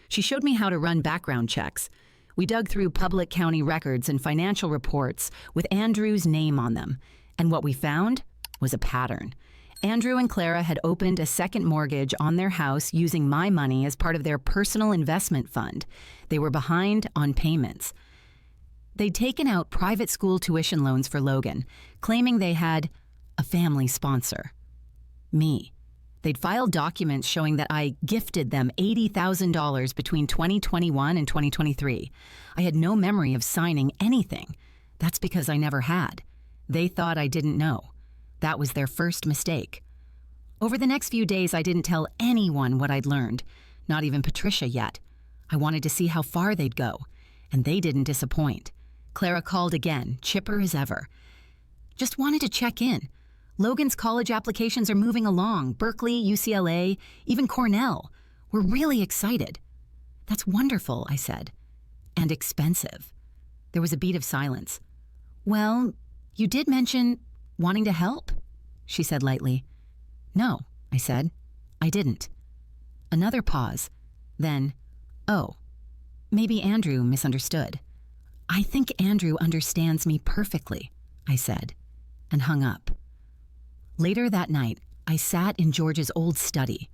She showed me how to run background checks. We dug through public county records and financial reports with Andrew's name on them. And what we found was a pattern. Andrew and Clara had opened a second mortgage on their house using my money as part of their personal investment fund. They were behind on payments. They'd taken out private school tuition loans for Logan, claiming they had a family sponsor. Me. They'd filed documents showing that I gifted them $80,000 between 2021 and 2023. I had no memory of signing anything. That's because I never had. They thought I didn't know. That was their first mistake. Over the next few days, I didn't tell anyone what I'd learned, not even Patricia yet. I wanted to see how far they'd go, and they didn't disappoint. Clara called again, chipper as ever. Just wanted to check in. Logan's college applications are moving along. Berkeley, UCLA, even Cornell. We're really excited. That's wonderful, I said. And expensive. There was a beat of silence. Well, you did mention wanting to help, she said lightly. No, I said. I didn't. Another pause. Then, oh, maybe Andrew misunderstood. I think Andrew understands me perfectly, I said, and hung up. Later that night, I sat in George's old study.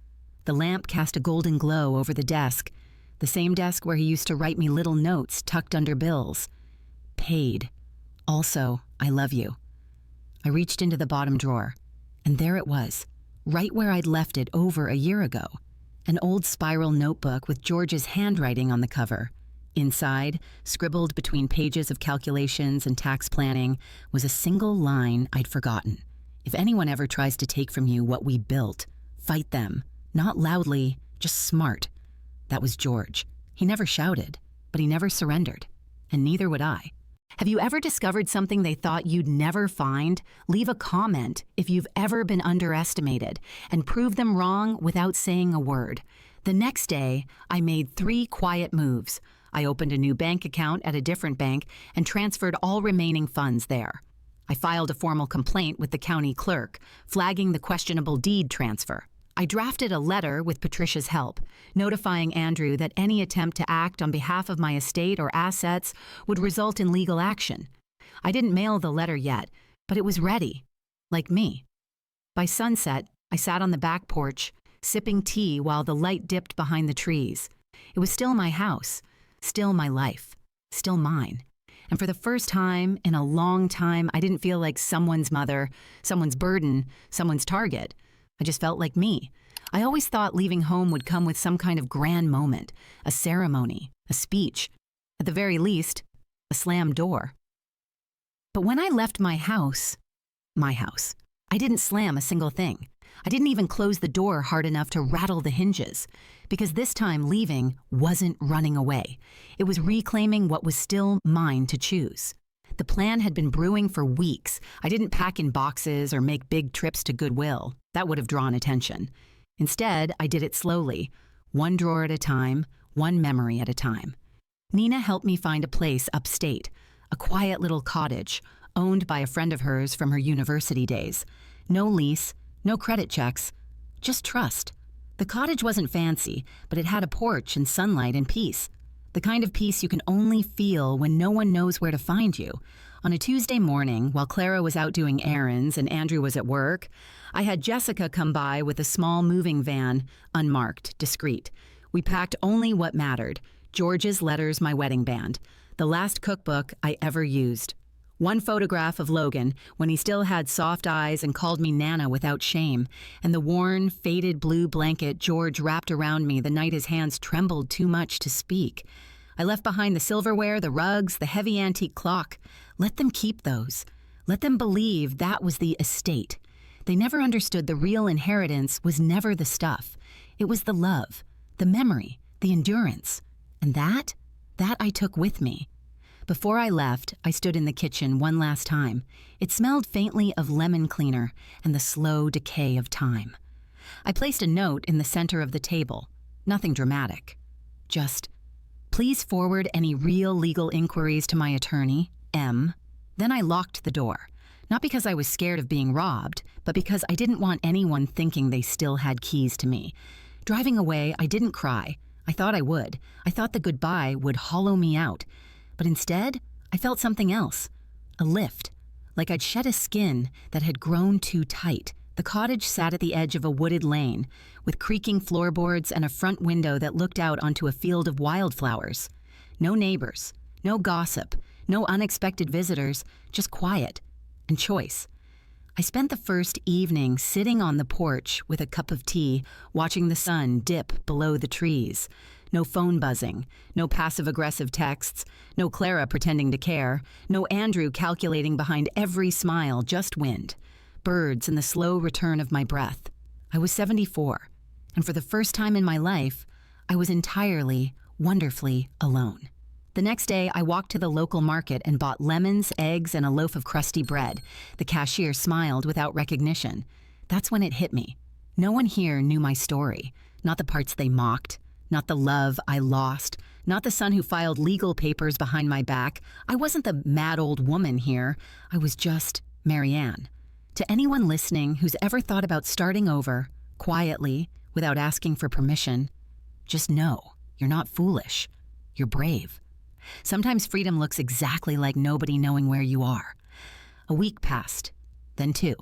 The lamp cast a golden glow over the desk, the same desk where he used to write me little notes tucked under bills. Paid. Also, I love you. I reached into the bottom drawer, and there it was, right where I'd left it over a year ago. An old spiral notebook with George's handwriting on the cover. Inside, scribbled between pages of calculations and tax planning, was a single line I'd forgotten. If anyone ever tries to take from you what we built, fight them. Not loudly, just smart. That was George. He never shouted, but he never surrendered. And neither would I. Have you ever discovered something they thought you'd never find? Leave a comment if you've ever been underestimated, and prove them wrong without saying a word. The next day, I made 3 quiet moves. I opened a new bank account at a different bank and transferred all remaining funds there. I filed a formal complaint with the county clerk, flagging the questionable deed transfer. I drafted a letter with Patricia's help, notifying Andrew that any attempt to act on behalf of my estate or assets would result in legal action. I didn't mail the letter yet, but it was ready, like me. By sunset, I sat on the back porch, sipping tea while the light dipped behind the trees. It was still my house, still my life, still mine. And for the first time in a long time, I didn't feel like someone's mother, someone's burden, someone's target. I just felt like me. I always thought leaving home would come with some kind of grand moment, a ceremony, a speech, at the very least, a slammed door. But when I left my house, I didn't slam a single thing. I didn't even close the door hard enough to rattle the hinges, because this time leaving wasn't running away. It was reclaiming what was still mine to choose. The plan had been brewing for weeks. I didn't pack in boxes or make big trips to Goodwill. That would have drawn attention. Instead, I did it slowly, one drawer at a time, one memory at a time. Nina helped me find a place upstate, a quiet little cottage, owned by a friend of hers from her university days. No lease, no credit checks, just trust. The cottage wasn't fancy, but it had a porch and sunlight and peace. The kind of peace you can only feel when no one knows where to find you. On a Tuesday morning, while Clara was out doing errands and Andrew was at work, I had Jessica come by with a small moving van, unmarked, discreet. We packed only what mattered: George's letters, my wedding band, the last cookbook I ever used. One photograph of Logan, when he still had soft eyes and called me Nana without shame, and the worn, faded blue blanket George wrapped around me the night his hands trembled too much to speak. I left behind the silverware, the rugs, the heavy antique clock. Let them keep those. Let them believe that was the estate. They never understood the real inheritance was never the stuff. It was the love, the memory, the endurance. And that I took with me. Before I left, I stood in the kitchen one last time. It smelled faintly of lemon cleaner and the slow decay of time. I placed a note in the center of the table. Nothing dramatic. Just, please forward any real legal inquiries to my attorney, M. Then I locked the door. Not because I was scared of being robbed, but because I didn't want anyone thinking they still had keys to me. Driving away, I didn't cry. I thought I would. I thought the goodbye would hollow me out. But instead, I felt something else. A lift. Like I'd shed a skin that had grown too tight. The cottage sat at the edge of a wooded lane, with creaking floorboards and a front window that looked out onto a field of wildflowers. No neighbors, no gossip, No unexpected visitors, just quiet and choice. I spent the first evening sitting on the porch with a cup of tea, watching the sun dip below the trees. No phone buzzing, no passive-aggressive texts, no Clara pretending to care, no Andrew calculating behind every smile, just wind, birds, and the slow return of my breath. I was 74, and for the first time in my life, I was entirely, wonderfully alone. The next day, I walked to the local market and bought lemons, eggs, and a loaf of crusty bread. The cashier smiled without recognition. That's when it hit me. No one here knew my story, not the parts they mocked, not the love I lost, not the son who filed legal papers behind my back. I wasn't the mad old woman here. I was just Marianne. To anyone listening who's ever thought about starting over, quietly, without asking for permission, just know you're not foolish. You're brave. Sometimes freedom looks exactly like nobody knowing where you are. A week passed, then 2.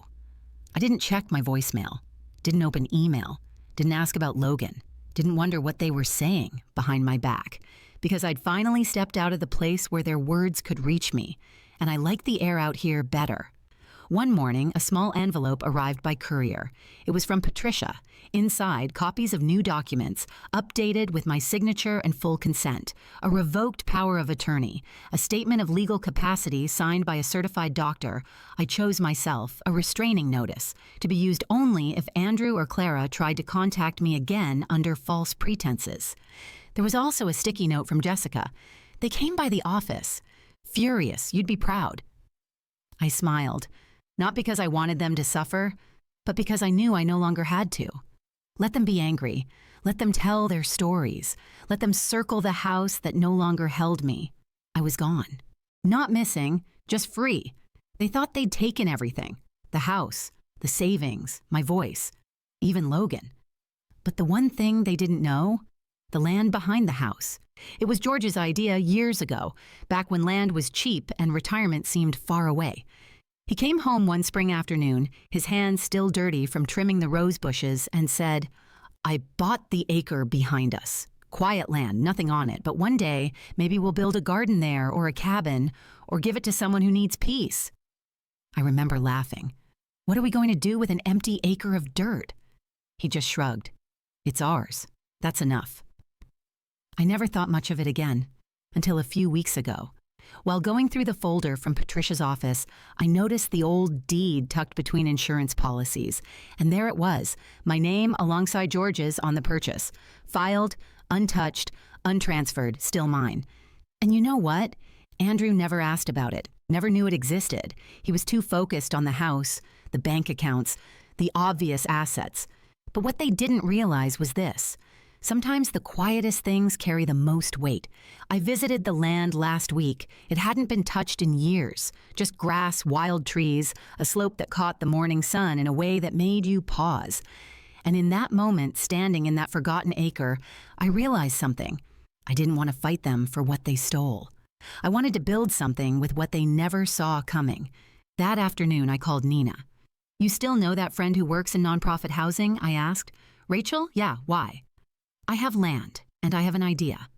I didn't check my voicemail, didn't open email, didn't ask about Logan, didn't wonder what they were saying behind my back, because I'd finally stepped out of the place where their words could reach me, and I liked the air out here better. One morning, a small envelope arrived by courier. It was from Patricia. Inside, copies of new documents, updated with my signature and full consent, a revoked power of attorney, a statement of legal capacity signed by a certified doctor. I chose myself, a restraining notice, to be used only if Andrew or Clara tried to contact me again under false pretenses. There was also a sticky note from Jessica. They came by the office. Furious, you'd be proud. I smiled. Not because I wanted them to suffer, but because I knew I no longer had to. Let them be angry. Let them tell their stories. Let them circle the house that no longer held me. I was gone. Not missing, just free. They thought they'd taken everything. The house, the savings, my voice, even Logan. But the one thing they didn't know, the land behind the house. It was George's idea years ago, back when land was cheap and retirement seemed far away. He came home one spring afternoon, his hands still dirty from trimming the rose bushes, and said, "I bought the acre behind us. Quiet land, nothing on it, but one day, maybe we'll build a garden there or a cabin, or give it to someone who needs peace." I remember laughing. What are we going to do with an empty acre of dirt? He just shrugged. It's ours. That's enough. I never thought much of it again, until a few weeks ago. While going through the folder from Patricia's office, I noticed the old deed tucked between insurance policies, and there it was, my name alongside George's on the purchase. Filed, untouched, untransferred, still mine. And you know what? Andrew never asked about it, never knew it existed. He was too focused on the house, the bank accounts, the obvious assets. But what they didn't realize was this. Sometimes the quietest things carry the most weight. I visited the land last week. It hadn't been touched in years. Just grass, wild trees, a slope that caught the morning sun in a way that made you pause. And in that moment, standing in that forgotten acre, I realized something. I didn't want to fight them for what they stole. I wanted to build something with what they never saw coming. That afternoon, I called Nina. "You still know that friend who works in nonprofit housing?" I asked. "Rachel? Yeah, why?" "I have land, and I have an idea."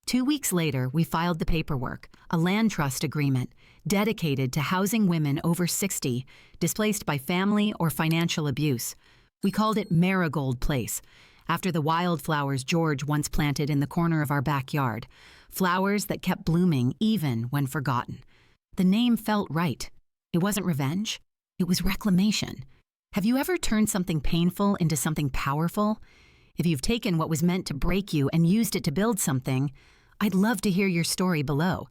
2 weeks later, we filed the paperwork, a land trust agreement dedicated to housing women over 60, displaced by family or financial abuse. We called it Marigold Place, after the wildflowers George once planted in the corner of our backyard, flowers that kept blooming even when forgotten. The name felt right. It wasn't revenge. It was reclamation. Have you ever turned something painful into something powerful? If you've taken what was meant to break you and used it to build something, I'd love to hear your story below.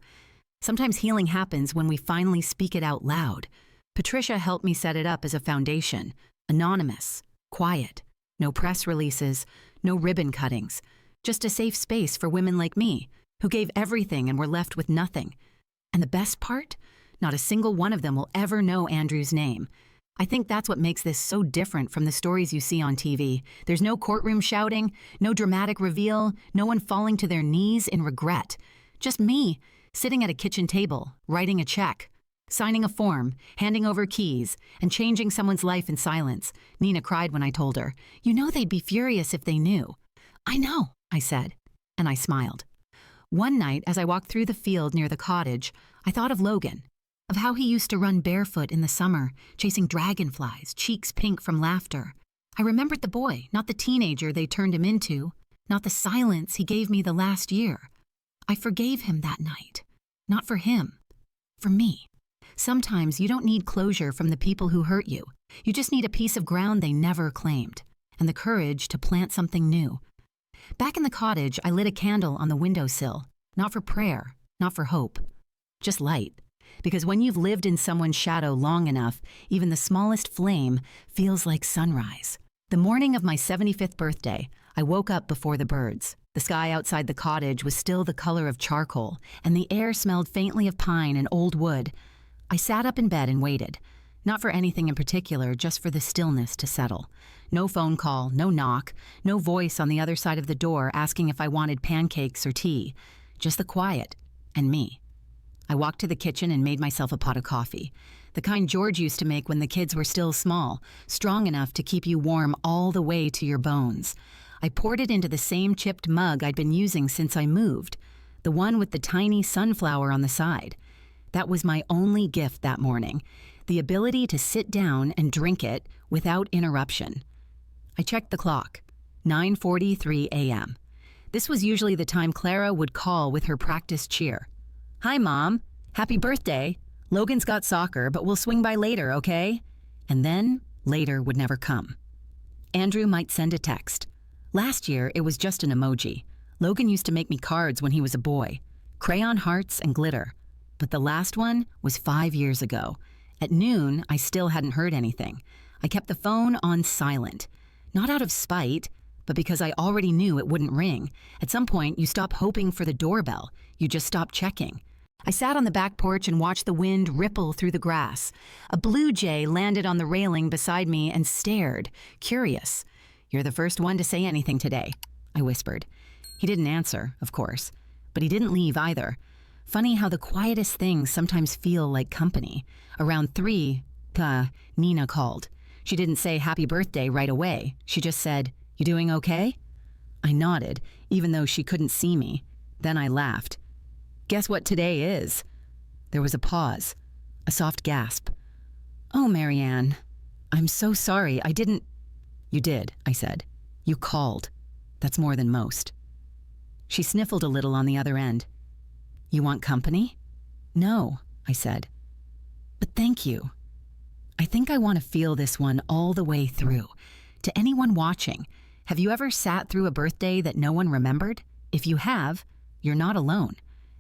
Sometimes healing happens when we finally speak it out loud. Patricia helped me set it up as a foundation. Anonymous, quiet, no press releases, no ribbon cuttings. Just a safe space for women like me, who gave everything and were left with nothing. And the best part? Not a single one of them will ever know Andrew's name. I think that's what makes this so different from the stories you see on TV. There's no courtroom shouting, no dramatic reveal, no one falling to their knees in regret. Just me, sitting at a kitchen table, writing a check, signing a form, handing over keys, and changing someone's life in silence. Nina cried when I told her. "You know they'd be furious if they knew." "I know," I said, and I smiled. One night, as I walked through the field near the cottage, I thought of Logan, of how he used to run barefoot in the summer, chasing dragonflies, cheeks pink from laughter. I remembered the boy, not the teenager they turned him into, not the silence he gave me the last year. I forgave him that night. Not for him, for me. Sometimes you don't need closure from the people who hurt you. You just need a piece of ground they never claimed, and the courage to plant something new. Back in the cottage, I lit a candle on the windowsill, not for prayer, not for hope, just light. Because when you've lived in someone's shadow long enough, even the smallest flame feels like sunrise. The morning of my 75th birthday, I woke up before the birds. The sky outside the cottage was still the color of charcoal, and the air smelled faintly of pine and old wood. I sat up in bed and waited. Not for anything in particular, just for the stillness to settle. No phone call, no knock, no voice on the other side of the door asking if I wanted pancakes or tea. Just the quiet, and me. I walked to the kitchen and made myself a pot of coffee. The kind George used to make when the kids were still small, strong enough to keep you warm all the way to your bones. I poured it into the same chipped mug I'd been using since I moved, the one with the tiny sunflower on the side. That was my only gift that morning, the ability to sit down and drink it without interruption. I checked the clock, 9:43 a.m. This was usually the time Clara would call with her practice cheer. "Hi, Mom. Happy birthday. Logan's got soccer, but we'll swing by later, okay?" And then later would never come. Andrew might send a text. Last year, it was just an emoji. Logan used to make me cards when he was a boy, crayon hearts and glitter. But the last one was 5 years ago. At noon, I still hadn't heard anything. I kept the phone on silent, not out of spite, but because I already knew it wouldn't ring. At some point, you stop hoping for the doorbell. You just stop checking. I sat on the back porch and watched the wind ripple through the grass. A blue jay landed on the railing beside me and stared, curious. "You're the first one to say anything today," I whispered. He didn't answer, of course, but he didn't leave either. Funny how the quietest things sometimes feel like company. Around 3, Nina called. She didn't say happy birthday right away. She just said, "You doing okay?" I nodded, even though she couldn't see me. Then I laughed. "Guess what today is?" There was a pause, a soft gasp. "Oh, Marianne, I'm so sorry. I didn't—" "You did," I said. "You called. That's more than most." She sniffled a little on the other end. "You want company?" "No," I said. "But thank you. I think I want to feel this one all the way through. To anyone watching, have you ever sat through a birthday that no one remembered? If you have, you're not alone.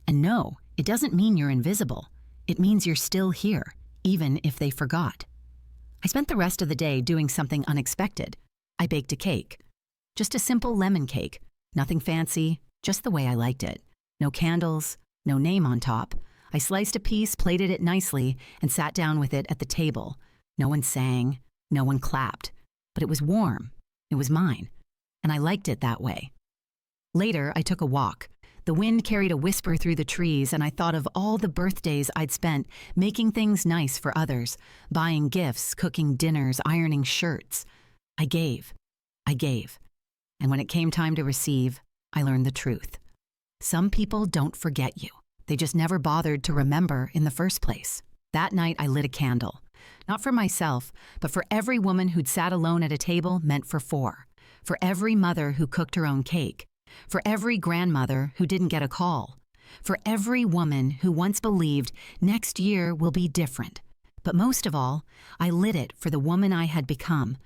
And no, it doesn't mean you're invisible. It means you're still here, even if they forgot." I spent the rest of the day doing something unexpected. I baked a cake. Just a simple lemon cake. Nothing fancy, just the way I liked it. No candles, no name on top. I sliced a piece, plated it nicely, and sat down with it at the table. No one sang, no one clapped. But it was warm. It was mine. And I liked it that way. Later, I took a walk. The wind carried a whisper through the trees, and I thought of all the birthdays I'd spent making things nice for others, buying gifts, cooking dinners, ironing shirts. I gave. And when it came time to receive, I learned the truth. Some people don't forget you. They just never bothered to remember in the first place. That night, I lit a candle. Not for myself, but for every woman who'd sat alone at a table meant for 4. For every mother who cooked her own cake. For every grandmother who didn't get a call. For every woman who once believed next year will be different. But most of all, I lit it for the woman I had become.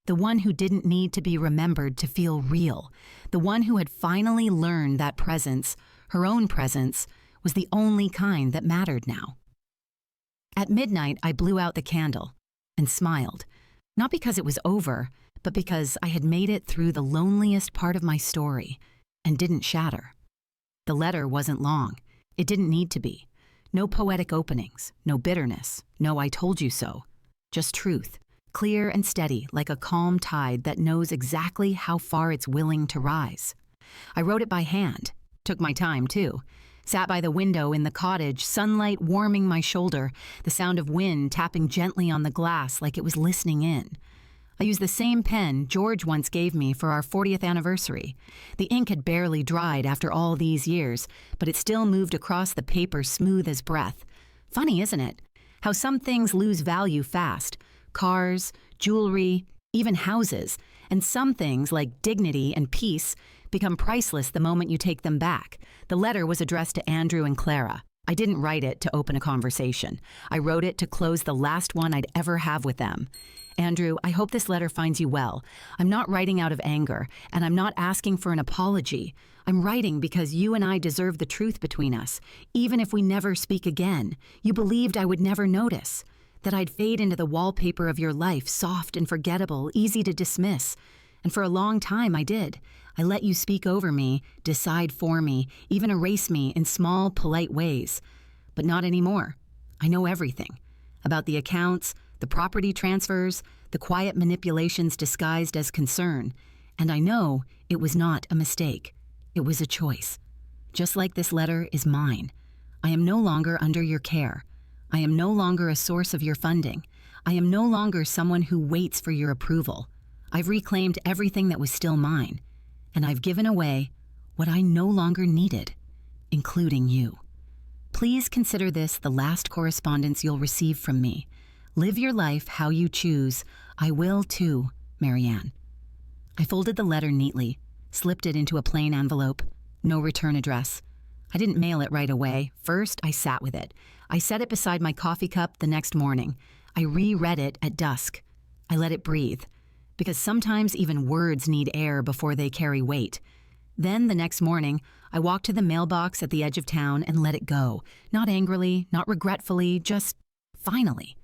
The one who didn't need to be remembered to feel real. The one who had finally learned that presence, her own presence, was the only kind that mattered now. At midnight, I blew out the candle and smiled. Not because it was over, but because I had made it through the loneliest part of my story and didn't shatter. The letter wasn't long. It didn't need to be. No poetic openings, no bitterness, no "I told you so." Just truth, clear and steady like a calm tide that knows exactly how far it's willing to rise. I wrote it by hand. Took my time, too. Sat by the window in the cottage, sunlight warming my shoulder, the sound of wind tapping gently on the glass like it was listening in. I used the same pen George once gave me for our 40th anniversary. The ink had barely dried after all these years, but it still moved across the paper smooth as breath. Funny, isn't it? How some things lose value fast. Cars, jewelry, even houses. And some things, like dignity and peace, become priceless the moment you take them back. The letter was addressed to Andrew and Clara. I didn't write it to open a conversation. I wrote it to close the last one I'd ever have with them. Andrew, I hope this letter finds you well. I'm not writing out of anger, and I'm not asking for an apology. I'm writing because you and I deserve the truth between us. Even if we never speak again, you believed I would never notice, that I'd fade into the wallpaper of your life, soft and forgettable, easy to dismiss. And for a long time, I did. I let you speak over me, decide for me, even erase me in small, polite ways. But not anymore. I know everything. About the accounts, the property transfers, the quiet manipulations disguised as concern. And I know it was not a mistake. It was a choice. Just like this letter is mine. I am no longer under your care. I am no longer a source of your funding. I am no longer someone who waits for your approval. I've reclaimed everything that was still mine. And I've given away what I no longer needed, including you. Please consider this the last correspondence you'll receive from me. Live your life how you choose. I will too, Marianne. I folded the letter neatly, slipped it into a plain envelope. No return address. I didn't mail it right away. First, I sat with it. I set it beside my coffee cup the next morning. I reread it at dusk. I let it breathe, because sometimes even words need air before they carry weight. Then the next morning, I walked to the mailbox at the edge of town and let it go. Not angrily, not regretfully, just finally.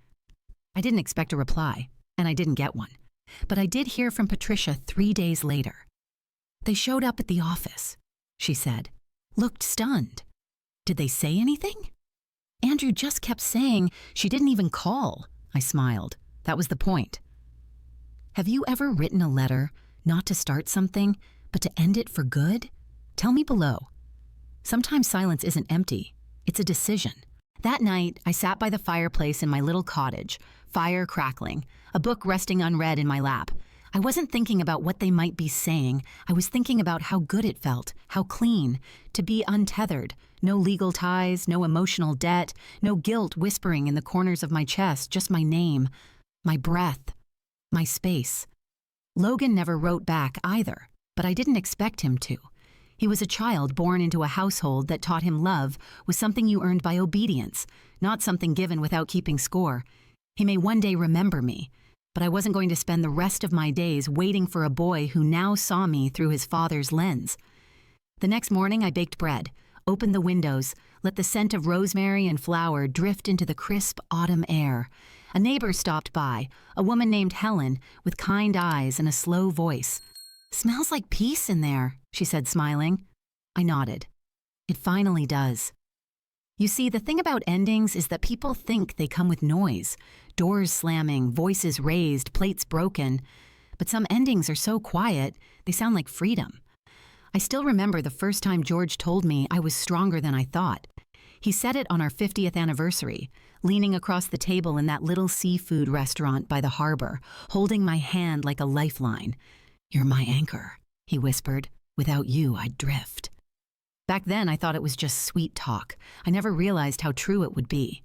I didn't expect a reply, and I didn't get one. But I did hear from Patricia 3 days later. They showed up at the office, she said. Looked stunned. Did they say anything? Andrew just kept saying she didn't even call. I smiled. That was the point. Have you ever written a letter, not to start something, but to end it for good? Tell me below. Sometimes silence isn't empty. It's a decision. That night, I sat by the fireplace in my little cottage, fire crackling, a book resting unread in my lap. I wasn't thinking about what they might be saying. I was thinking about how good it felt, how clean, to be untethered. No legal ties, no emotional debt, no guilt whispering in the corners of my chest, just my name, my breath, my space. Logan never wrote back either, but I didn't expect him to. He was a child born into a household that taught him love was something you earned by obedience, not something given without keeping score. He may one day remember me, but I wasn't going to spend the rest of my days waiting for a boy who now saw me through his father's lens. The next morning, I baked bread, opened the windows, let the scent of rosemary and flower drift into the crisp autumn air. A neighbor stopped by, a woman named Helen, with kind eyes and a slow voice. "Smells like peace in there," she said, smiling. I nodded. It finally does. You see, the thing about endings is that people think they come with noise. Doors slamming, voices raised, plates broken. But some endings are so quiet, they sound like freedom. I still remember the first time George told me I was stronger than I thought. He said it on our 50th anniversary, leaning across the table in that little seafood restaurant by the harbor, holding my hand like a lifeline. "You're my anchor," he whispered. "Without you, I'd drift." Back then, I thought it was just sweet talk. I never realized how true it would be.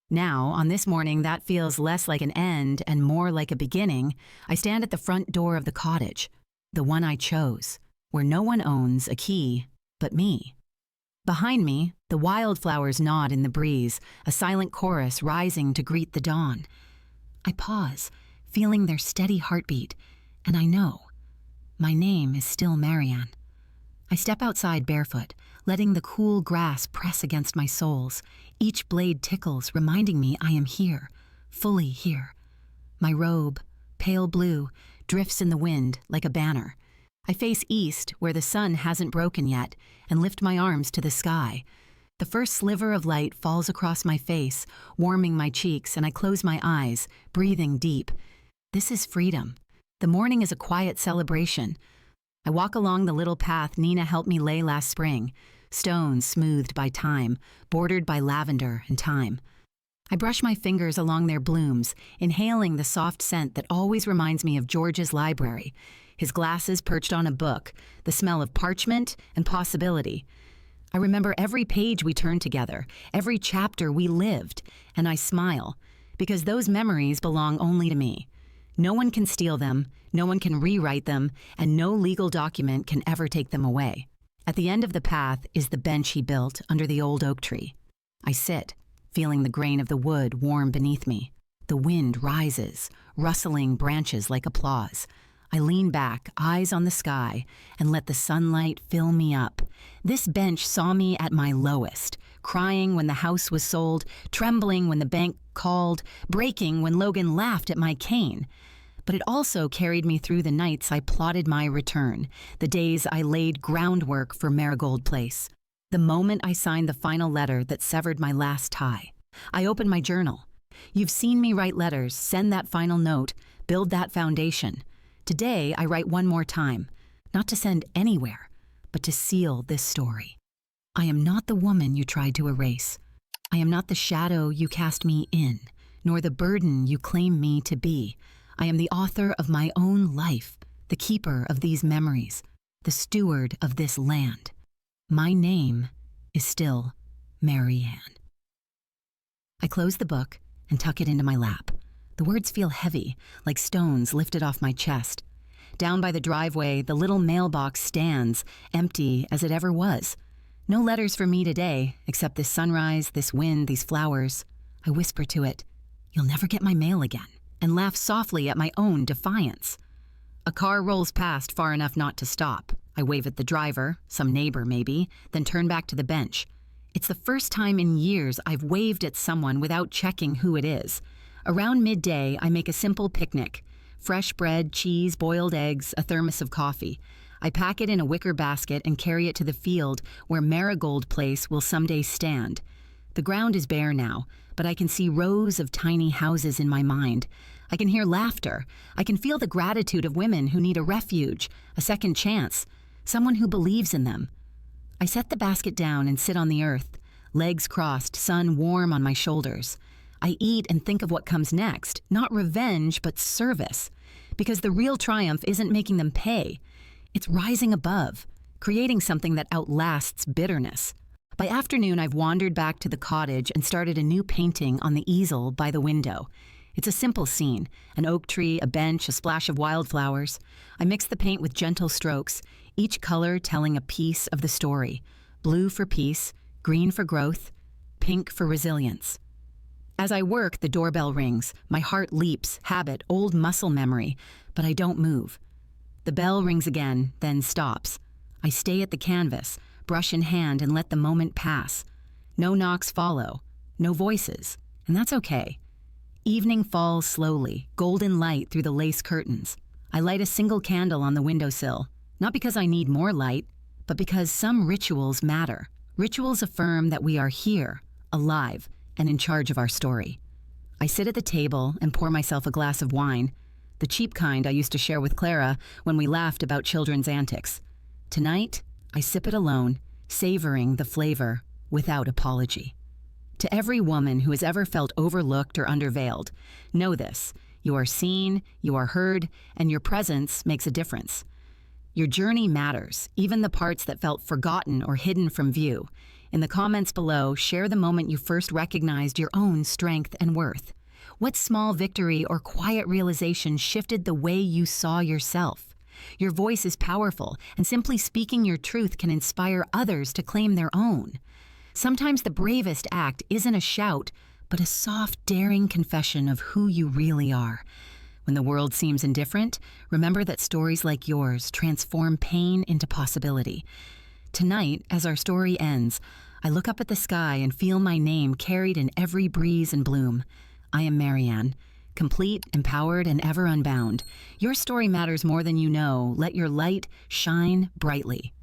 Now, on this morning, that feels less like an end and more like a beginning. I stand at the front door of the cottage, the one I chose, where no one owns a key but me. Behind me, the wildflowers nod in the breeze, a silent chorus rising to greet the dawn. I pause, feeling their steady heartbeat, and I know my name is still Marianne. I step outside barefoot, letting the cool grass press against my soles. Each blade tickles, reminding me I am here, fully here. My robe, pale blue, drifts in the wind like a banner. I face east, where the sun hasn't broken yet, and lift my arms to the sky. The first sliver of light falls across my face, warming my cheeks, and I close my eyes, breathing deep. This is freedom. The morning is a quiet celebration. I walk along the little path Nina helped me lay last spring, stones smoothed by time, bordered by lavender and thyme. I brush my fingers along their blooms, inhaling the soft scent that always reminds me of George's library, his glasses perched on a book, the smell of parchment and possibility. I remember every page we turned together, every chapter we lived, and I smile, because those memories belong only to me. No one can steal them, no one can rewrite them, and no legal document can ever take them away. At the end of the path is the bench he built under the old oak tree. I sit, feeling the grain of the wood warm beneath me. The wind rises, rustling branches like applause. I lean back, eyes on the sky, and let the sunlight fill me up. This bench saw me at my lowest, crying when the house was sold, trembling when the bank called, breaking when Logan laughed at my cane. But it also carried me through the nights I plotted my return, the days I laid groundwork for Marigold Place. The moment I signed the final letter that severed my last tie, I opened my journal. You've seen me write letters, send that final note, build that foundation. Today, I write one more time, not to send anywhere, but to seal this story. I am not the woman you tried to erase. I am not the shadow you cast me in, nor the burden you claim me to be. I am the author of my own life, the keeper of these memories, the steward of this land. My name is still Marianne. I close the book and tuck it into my lap. The words feel heavy, like stones lifted off my chest. Down by the driveway, the little mailbox stands, empty as it ever was. No letters for me today, except this sunrise, this wind, these flowers. I whisper to it, "You'll never get my mail again," and laugh softly at my own defiance. A car rolls past far enough not to stop. I wave at the driver, some neighbor maybe, then turn back to the bench. It's the first time in years I've waved at someone without checking who it is. Around midday, I make a simple picnic. Fresh bread, cheese, boiled eggs, a thermos of coffee. I pack it in a wicker basket and carry it to the field where Marigold Place will someday stand. The ground is bare now, but I can see rows of tiny houses in my mind. I can hear laughter. I can feel the gratitude of women who need a refuge, a second chance, someone who believes in them. I set the basket down and sit on the earth, legs crossed, sun warm on my shoulders. I eat and think of what comes next, not revenge, but service. Because the real triumph isn't making them pay. It's rising above, creating something that outlasts bitterness. By afternoon, I've wandered back to the cottage and started a new painting on the easel by the window. It's a simple scene, an oak tree, a bench, a splash of wildflowers. I mix the paint with gentle strokes, each color telling a piece of the story. Blue for peace, green for growth, pink for resilience. As I work, the doorbell rings. My heart leaps, habit, old muscle memory, but I don't move. The bell rings again, then stops. I stay at the canvas, brush in hand, and let the moment pass. No knocks follow, no voices, and that's okay. Evening falls slowly, golden light through the lace curtains. I light a single candle on the windowsill, not because I need more light, but because some rituals matter. Rituals affirm that we are here, alive, and in charge of our story. I sit at the table and pour myself a glass of wine, the cheap kind I used to share with Clara when we laughed about children's antics. Tonight, I sip it alone, savoring the flavor without apology. To every woman who has ever felt overlooked or underveiled, know this: you are seen, you are heard, and your presence makes a difference. Your journey matters, even the parts that felt forgotten or hidden from view. In the comments below, share the moment you first recognized your own strength and worth. What small victory or quiet realization shifted the way you saw yourself? Your voice is powerful, and simply speaking your truth can inspire others to claim their own. Sometimes the bravest act isn't a shout, but a soft, daring confession of who you really are. When the world seems indifferent, remember that stories like yours transform pain into possibility. Tonight, as our story ends, I look up at the sky and feel my name carried in every breeze and bloom. I am Marianne, complete, empowered, and ever unbound. Your story matters more than you know. Let your light shine brightly.